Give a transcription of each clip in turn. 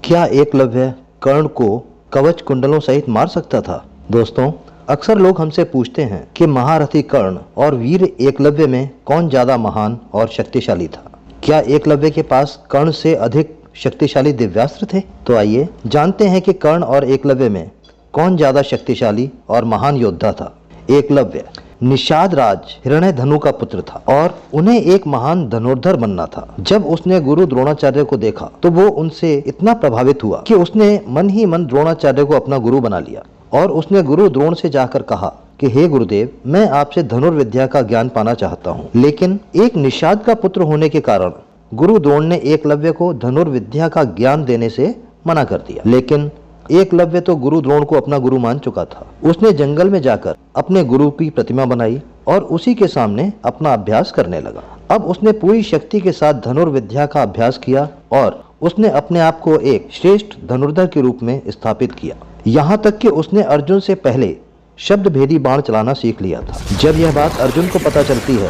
क्या एकलव्य कर्ण को कवच कुंडलों सहित मार सकता था? दोस्तों, अक्सर लोग हमसे पूछते हैं कि महारथी कर्ण और वीर एकलव्य में कौन ज्यादा महान और शक्तिशाली था। क्या एकलव्य के पास कर्ण से अधिक शक्तिशाली दिव्यास्त्र थे? तो आइए जानते हैं कि कर्ण और एकलव्य में कौन ज्यादा शक्तिशाली और महान योद्धा था। एकलव्य निषाद राज हिरण्यधनु का पुत्र था और उन्हें एक महान धनुर्धर बनना था। जब उसने गुरु द्रोणाचार्य को देखा तो वो उनसे इतना प्रभावित हुआ कि उसने मन ही मन द्रोणाचार्य को अपना गुरु बना लिया और उसने गुरु द्रोण से जाकर कहा कि हे गुरुदेव, मैं आपसे धनुर्विद्या का ज्ञान पाना चाहता हूँ। लेकिन एक निषाद का पुत्र होने के कारण गुरु द्रोण ने एकलव्य को धनुर्विद्या का ज्ञान देने से मना कर दिया। लेकिन एकलव्य तो गुरु द्रोण को अपना गुरु मान चुका था। उसने जंगल में जाकर अपने गुरु की प्रतिमा बनाई और उसी के सामने अपना अभ्यास करने लगा। अब उसने पूरी शक्ति के साथ धनुर्विद्या का अभ्यास किया और उसने अपने आप को एक श्रेष्ठ धनुर्धर के रूप में स्थापित किया। यहाँ तक कि उसने अर्जुन से पहले शब्द भेदी बाण चलाना सीख लिया था। जब यह बात अर्जुन को पता चलती है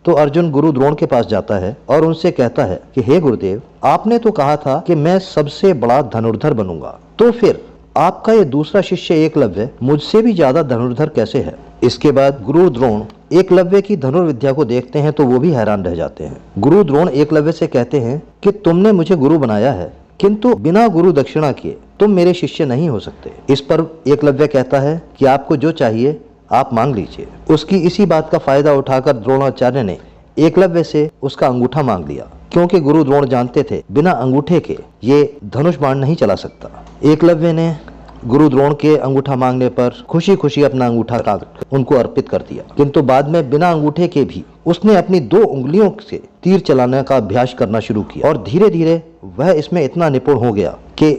तो अर्जुन गुरु द्रोण के पास जाता है और उनसे कहता है कि हे गुरुदेव, आपने तो कहा था कि मैं सबसे बड़ा धनुर्धर बनूंगा, तो फिर आपका ये दूसरा शिष्य एकलव्य मुझसे भी ज्यादा धनुर्धर कैसे है? इसके बाद गुरु द्रोण एकलव्य की धनुर्विद्या को देखते हैं तो वो भी हैरान रह जाते हैं। गुरु द्रोण एकलव्य से कहते हैं कि तुमने मुझे गुरु बनाया है, किंतु बिना गुरु दक्षिणा किए तुम मेरे शिष्य नहीं हो सकते। इस पर एकलव्य कहता है कि आपको जो चाहिए आप मांग लीजिए। उसकी इसी बात का फायदा उठाकर द्रोणाचार्य ने एकलव्य से उसका अंगूठा मांग लिया, क्योंकि गुरु द्रोण जानते थे बिना अंगूठे के ये धनुष बाण नहीं चला सकता। एकलव्य ने गुरु द्रोण के अंगूठा मांगने पर खुशी खुशी अपना अंगूठा काट उनको अर्पित कर दिया, किंतु बाद में बिना अंगूठे के भी उसने अपनी 2 उंगलियों से तीर चलाने का अभ्यास करना शुरू किया और धीरे धीरे वह इसमें इतना निपुण हो गया कि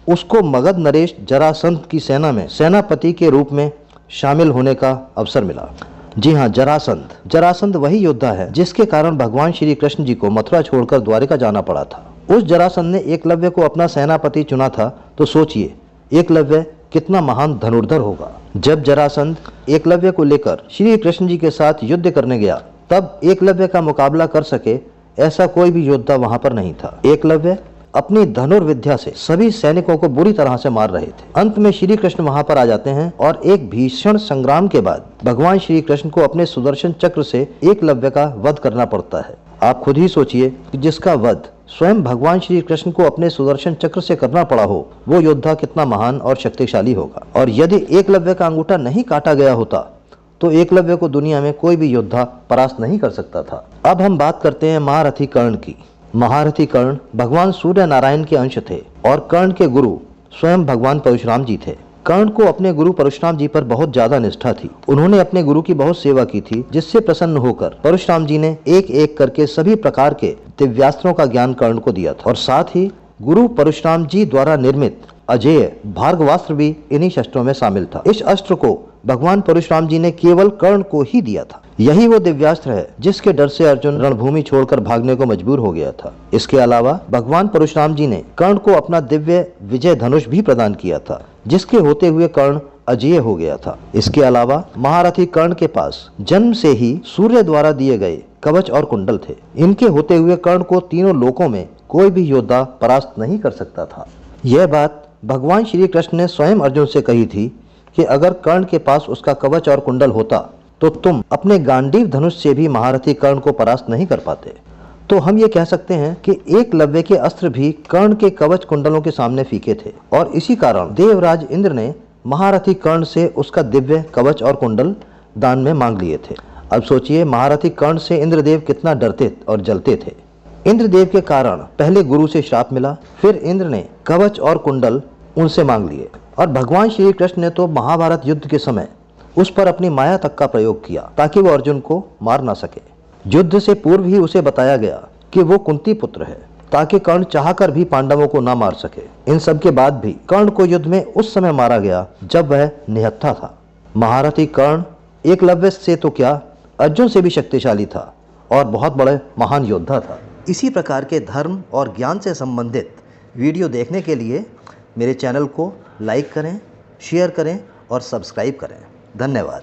उसको मगध नरेश जरासंध की सेना में सेनापति के रूप में शामिल होने का अवसर मिला। जी हाँ, जरासंध वही योद्धा है जिसके कारण भगवान श्री कृष्ण जी को मथुरा छोड़कर द्वारिका जाना पड़ा था। उस जरासंध ने एकलव्य को अपना सेनापति चुना था, तो सोचिए एकलव्य कितना महान धनुर्धर होगा। जब जरासंध एकलव्य को लेकर श्री कृष्ण जी के साथ युद्ध करने गया तब एकलव्य का मुकाबला कर सके ऐसा कोई भी योद्धा वहां पर नहीं था। एकलव्य अपनी धनुर्विद्या से सभी सैनिकों को बुरी तरह से मार रहे थे। अंत में श्री कृष्ण वहां पर आ जाते हैं और एक भीषण संग्राम के बाद भगवान श्री कृष्ण को अपने सुदर्शन चक्र से एकलव्य का वध करना पड़ता है। आप खुद ही सोचिए कि जिसका वध स्वयं भगवान श्री कृष्ण को अपने सुदर्शन चक्र से करना पड़ा हो, वो योद्धा कितना महान और शक्तिशाली होगा। और यदि एकलव्य का अंगूठा नहीं काटा गया होता तो एकलव्य को दुनिया में कोई भी योद्धा परास्त नहीं कर सकता था। अब हम बात करते हैं महारथी कर्ण की। महारथी कर्ण भगवान सूर्य नारायण के अंश थे और कर्ण के गुरु स्वयं भगवान परशुराम जी थे। कर्ण को अपने गुरु परशुराम जी पर बहुत ज्यादा निष्ठा थी। उन्होंने अपने गुरु की बहुत सेवा की थी, जिससे प्रसन्न होकर परशुराम जी ने एक एक करके सभी प्रकार के दिव्यास्त्रों का ज्ञान कर्ण को दिया था और साथ ही गुरु परशुराम जी द्वारा निर्मित अजेय भार्गवास्त्र भी इन्हीं शस्त्रों में शामिल था। इस अस्त्र को भगवान परशुराम जी ने केवल कर्ण को ही दिया था। यही वो दिव्यास्त्र है जिसके डर से अर्जुन रणभूमि छोड़कर भागने को मजबूर हो गया था। इसके अलावा भगवान परशुराम जी ने कर्ण को अपना दिव्य विजय धनुष भी प्रदान किया था, जिसके होते हुए कर्ण अजेय हो गया था। इसके अलावा महारथी कर्ण के पास जन्म से ही सूर्य द्वारा दिए गए कवच और कुंडल थे। इनके होते हुए कर्ण को तीनों लोकों में कोई भी योद्धा परास्त नहीं कर सकता था। यह बात भगवान श्री कृष्ण ने स्वयं अर्जुन से कही थी कि अगर कर्ण के पास उसका कवच और कुंडल होता तो तुम अपने गांडीव धनुष से भी महारथी कर्ण को परास्त नहीं कर पाते। तो हम ये कह सकते हैं कि एकलव्य के अस्त्र भी कर्ण के कवच कुंडलों के सामने फीके थे और इसी कारण देवराज इंद्र ने महारथी कर्ण से उसका दिव्य कवच और कुंडल दान में मांग लिए थे। अब सोचिए महारथी कर्ण से इंद्रदेव कितना डरते और जलते थे। इंद्रदेव के कारण पहले गुरु से श्राप मिला, फिर इंद्र ने कवच और कुंडल उनसे मांग लिए और भगवान श्री कृष्ण ने तो महाभारत युद्ध के समय उस पर अपनी माया तक का प्रयोग किया ताकि वो अर्जुन को मार ना सके। युद्ध से पूर्व ही उसे बताया गया कि वो कुंती पुत्र है ताकि कर्ण चाहकर भी पांडवों को ना मार सके। इन सब के बाद भी कर्ण को युद्ध में उस समय मारा गया जब वह निहत्था था। महारथी कर्ण एकलव्य से तो क्या अर्जुन से भी शक्तिशाली था और बहुत बड़े महान योद्धा था। इसी प्रकार के धर्म और ज्ञान से संबंधित वीडियो देखने के लिए मेरे चैनल को लाइक करें, शेयर करें और सब्सक्राइब करें। धन्यवाद।